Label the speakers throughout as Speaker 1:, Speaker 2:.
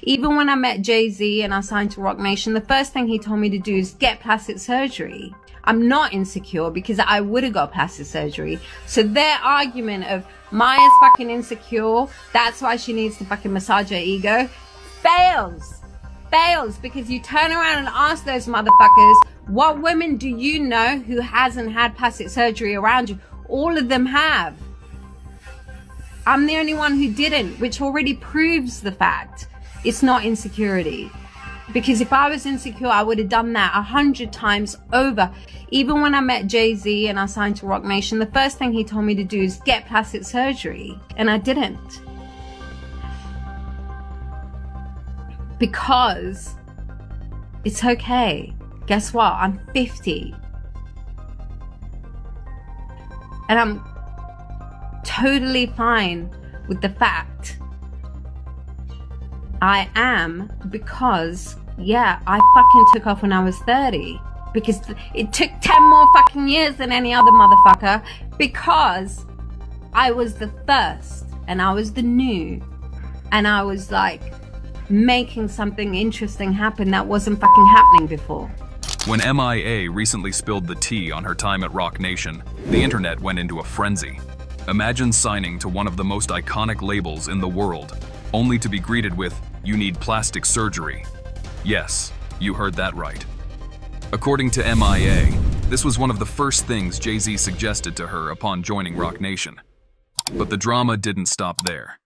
Speaker 1: Even when I met Jay-Z and I signed to Roc Nation, the first thing he told me to do is get plastic surgery. I'm not insecure because I would have got plastic surgery. So their argument of Maya's fucking insecure, that's why she needs to fucking massage her ego, fails. Because you turn around and ask those motherfuckers, what women do you know who hasn't had plastic surgery around you? All of them have. I'm the only one who didn't, which already proves the fact it's not insecurity. Because if I was insecure, I would have done that 100 times over. Even when I met Jay-Z and I signed to Roc Nation, the first thing he told me to do is get plastic surgery. And I didn't. Because it's okay. Guess what? I'm 50. And I'm totally fine with the fact I am, because yeah, I fucking took off when I was 30, because it took 10 more fucking years than any other motherfucker, because I was the first and I was the new and I was like making something interesting happen that wasn't fucking happening before.
Speaker 2: When M.I.A. recently spilled the tea on her time at Roc Nation, the internet went into a frenzy. Imagine signing to one of the most iconic labels in the world, only to be greeted with, "You need plastic surgery." Yes, you heard that right. According to M.I.A., this was one of the first things Jay-Z suggested to her upon joining Roc Nation. But the drama didn't stop there.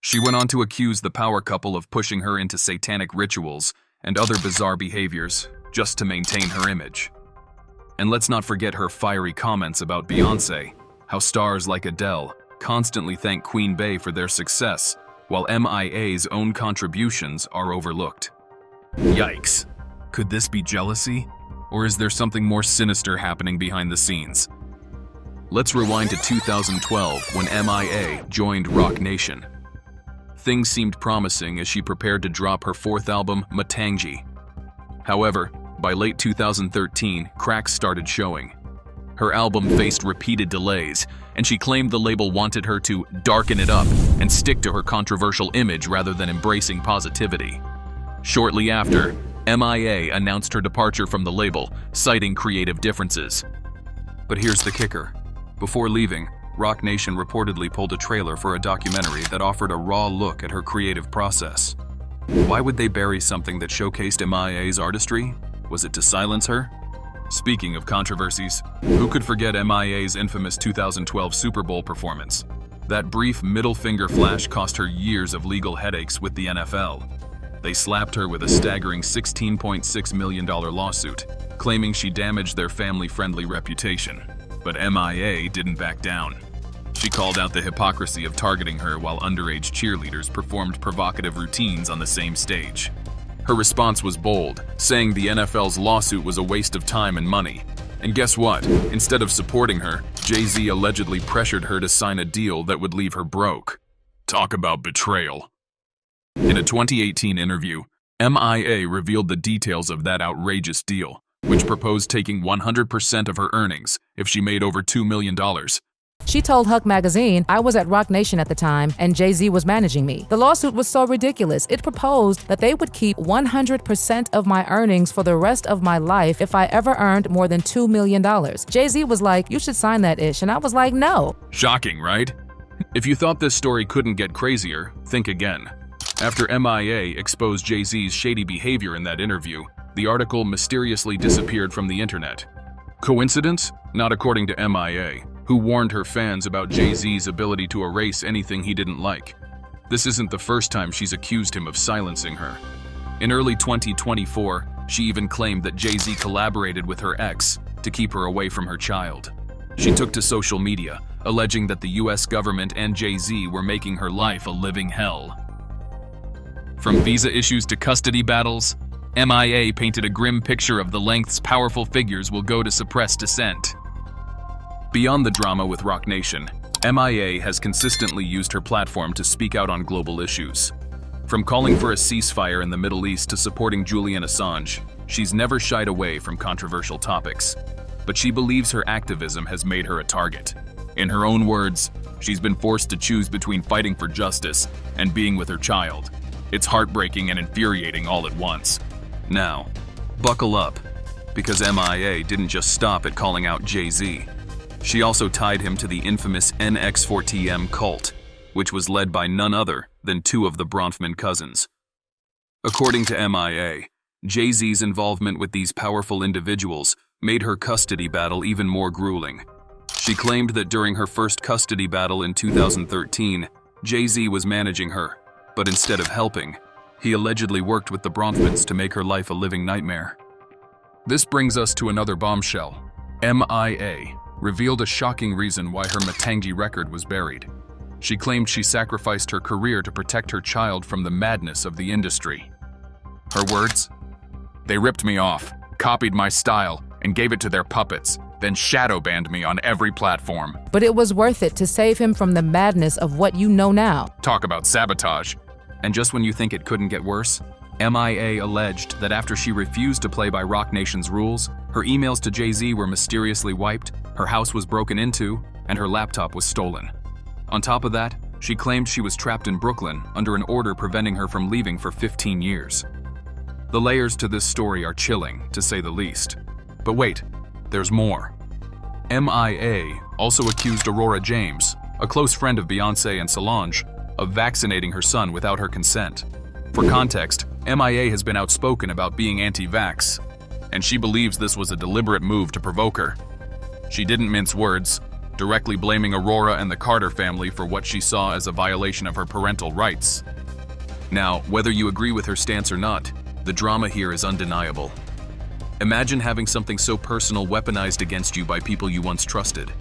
Speaker 2: She went on to accuse the power couple of pushing her into satanic rituals and other bizarre behaviors just to maintain her image. And let's not forget her fiery comments about Beyoncé, how stars like Adele constantly thank Queen Bey for their success, while M.I.A.'s own contributions are overlooked. Yikes. Could this be jealousy? Or is there something more sinister happening behind the scenes? Let's rewind to 2012 when M.I.A. joined Roc Nation. Things seemed promising as she prepared to drop her fourth album, M.A. However, by late 2013, cracks started showing. Her album faced repeated delays, and she claimed the label wanted her to darken it up and stick to her controversial image rather than embracing positivity. Shortly after, M.I.A. announced her departure from the label, citing creative differences. But here's the kicker. Before leaving, Roc Nation reportedly pulled a trailer for a documentary that offered a raw look at her creative process. Why would they bury something that showcased M.I.A.'s artistry? Was it to silence her? Speaking of controversies, who could forget M.I.A.'s infamous 2012 Super Bowl performance? That brief middle finger flash cost her years of legal headaches with the NFL. They slapped her with a staggering $16.6 million lawsuit, claiming she damaged their family-friendly reputation. But M.I.A. didn't back down. She called out the hypocrisy of targeting her while underage cheerleaders performed provocative routines on the same stage. Her response was bold, saying the NFL's lawsuit was a waste of time and money. And guess what? Instead of supporting her, Jay-Z allegedly pressured her to sign a deal that would leave her broke. Talk about betrayal. In a 2018 interview, M.I.A. revealed the details of that outrageous deal, which proposed taking 100% of her earnings if she made over $2 million.
Speaker 3: She told Huck magazine, I was at Roc Nation at the time and Jay-Z was managing me. The lawsuit was so ridiculous. It proposed that they would keep 100% of my earnings for the rest of my life if I ever earned more than $2 million. Jay-Z was like, you should sign that ish. And I was like, no.
Speaker 2: Shocking, right? If you thought this story couldn't get crazier, think again. After M.I.A. exposed Jay-Z's shady behavior in that interview, the article mysteriously disappeared from the internet. Coincidence? Not according to M.I.A., who warned her fans about Jay-Z's ability to erase anything he didn't like. This isn't the first time she's accused him of silencing her. In early 2024, she even claimed that Jay-Z collaborated with her ex to keep her away from her child. She took to social media, alleging that the US government and Jay-Z were making her life a living hell. From visa issues to custody battles, M.I.A. painted a grim picture of the lengths powerful figures will go to suppress dissent. Beyond the drama with Roc Nation, M.I.A. has consistently used her platform to speak out on global issues. From calling for a ceasefire in the Middle East to supporting Julian Assange, she's never shied away from controversial topics. But she believes her activism has made her a target. In her own words, she's been forced to choose between fighting for justice and being with her child. It's heartbreaking and infuriating all at once. Now, buckle up, because M.I.A. didn't just stop at calling out Jay-Z. She also tied him to the infamous NX4TM cult, which was led by none other than two of the Bronfman cousins. According to M.I.A., Jay-Z's involvement with these powerful individuals made her custody battle even more grueling. She claimed that during her first custody battle in 2013, Jay-Z was managing her, but instead of helping, he allegedly worked with the Bronfmans to make her life a living nightmare. This brings us to another bombshell. M.I.A. revealed a shocking reason why her Matangi record was buried. She claimed she sacrificed her career to protect her child from the madness of the industry. Her words? "They ripped me off, copied my style, and gave it to their puppets, then shadow banned me on every platform."
Speaker 3: But it was worth it to save him from the madness of what you know now.
Speaker 2: Talk about sabotage. And just when you think it couldn't get worse, M.I.A. alleged that after she refused to play by Roc Nation's rules, her emails to Jay-Z were mysteriously wiped, her house was broken into, and her laptop was stolen. On top of that, she claimed she was trapped in Brooklyn under an order preventing her from leaving for 15 years. The layers to this story are chilling, to say the least. But wait, there's more. M.I.A. also accused Aurora James, a close friend of Beyoncé and Solange, of vaccinating her son without her consent. For context, M.I.A. has been outspoken about being anti-vax, and she believes this was a deliberate move to provoke her. She didn't mince words, directly blaming Aurora and the Carter family for what she saw as a violation of her parental rights. Now, whether you agree with her stance or not, the drama here is undeniable. Imagine having something so personal weaponized against you by people you once trusted.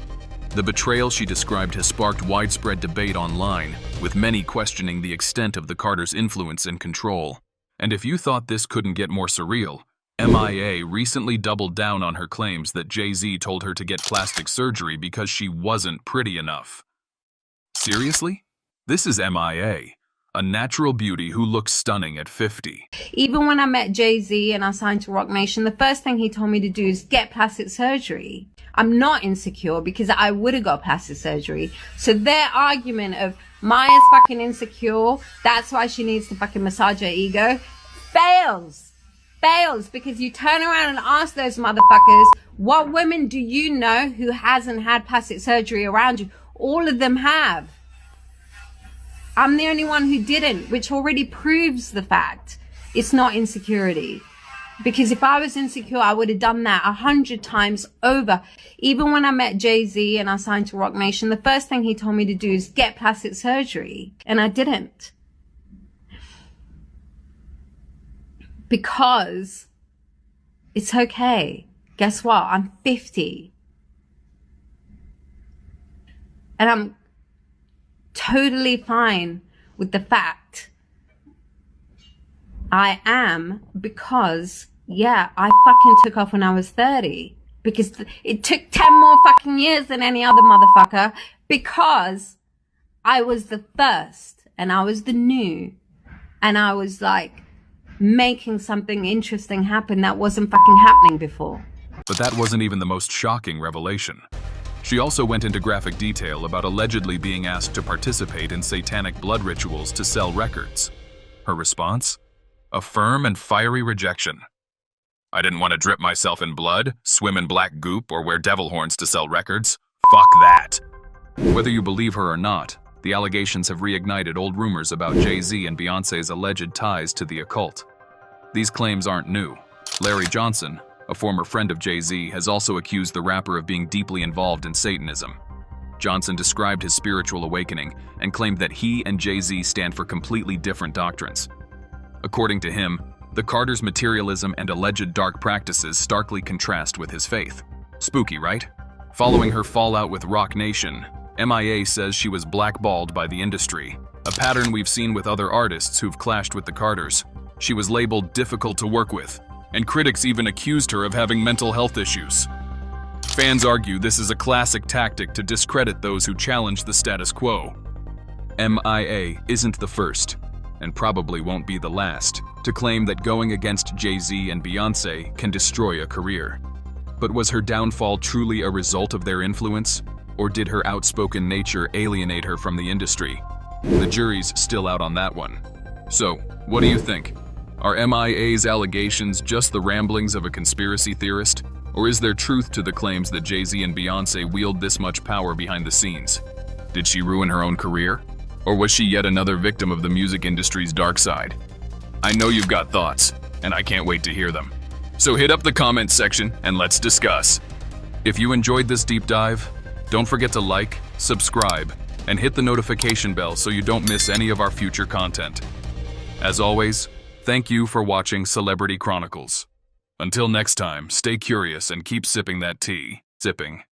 Speaker 2: The betrayal she described has sparked widespread debate online, with many questioning the extent of the Carters' influence and control. And if you thought this couldn't get more surreal, M.I.A. recently doubled down on her claims that Jay-Z told her to get plastic surgery because she wasn't pretty enough. Seriously? This is M.I.A., a natural beauty who looks stunning at 50.
Speaker 1: Even when I met Jay-Z and I signed to Roc Nation, the first thing he told me to do is get plastic surgery. I'm not insecure because I would have got plastic surgery. So their argument of Maya's fucking insecure, that's why she needs to fucking massage her ego, fails. Fails, because you turn around and ask those motherfuckers, what women do you know who hasn't had plastic surgery around you? All of them have. I'm the only one who didn't, which already proves the fact it's not insecurity. Because if I was insecure, I would have done that 100 times over. Even when I met Jay-Z and I signed to Roc Nation, the first thing he told me to do is get plastic surgery. And I didn't. Because it's okay. Guess what? I'm 50. And I'm totally fine with the fact I am, because, yeah, I fucking took off when I was 30. Because it took 10 more fucking years than any other motherfucker, because I was the first and I was the new and I was like making something interesting happen that wasn't fucking happening before.
Speaker 2: But that wasn't even the most shocking revelation. She also went into graphic detail about allegedly being asked to participate in satanic blood rituals to sell records. Her response? A firm and fiery rejection. I didn't want to drip myself in blood, swim in black goop, or wear devil horns to sell records. Fuck that. Whether you believe her or not, the allegations have reignited old rumors about Jay-Z and Beyoncé's alleged ties to the occult. These claims aren't new. Larry Johnson, a former friend of Jay-Z, has also accused the rapper of being deeply involved in Satanism. Johnson described his spiritual awakening and claimed that he and Jay-Z stand for completely different doctrines. According to him, the Carters' materialism and alleged dark practices starkly contrast with his faith. Spooky, right? Following her fallout with Roc Nation, M.I.A. says she was blackballed by the industry, a pattern we've seen with other artists who've clashed with the Carters. She was labeled difficult to work with, and critics even accused her of having mental health issues. Fans argue this is a classic tactic to discredit those who challenge the status quo. M.I.A. isn't the first, and probably won't be the last, to claim that going against Jay-Z and Beyoncé can destroy a career. But was her downfall truly a result of their influence, or did her outspoken nature alienate her from the industry? The jury's still out on that one. So, what do you think? Are M.I.A.'s allegations just the ramblings of a conspiracy theorist? Or is there truth to the claims that Jay-Z and Beyoncé wield this much power behind the scenes? Did she ruin her own career? Or was she yet another victim of the music industry's dark side? I know you've got thoughts, and I can't wait to hear them. So hit up the comments section and let's discuss. If you enjoyed this deep dive, don't forget to like, subscribe, and hit the notification bell so you don't miss any of our future content. As always, thank you for watching Celebrity Chronicles. Until next time, stay curious and keep sipping that tea. Sipping.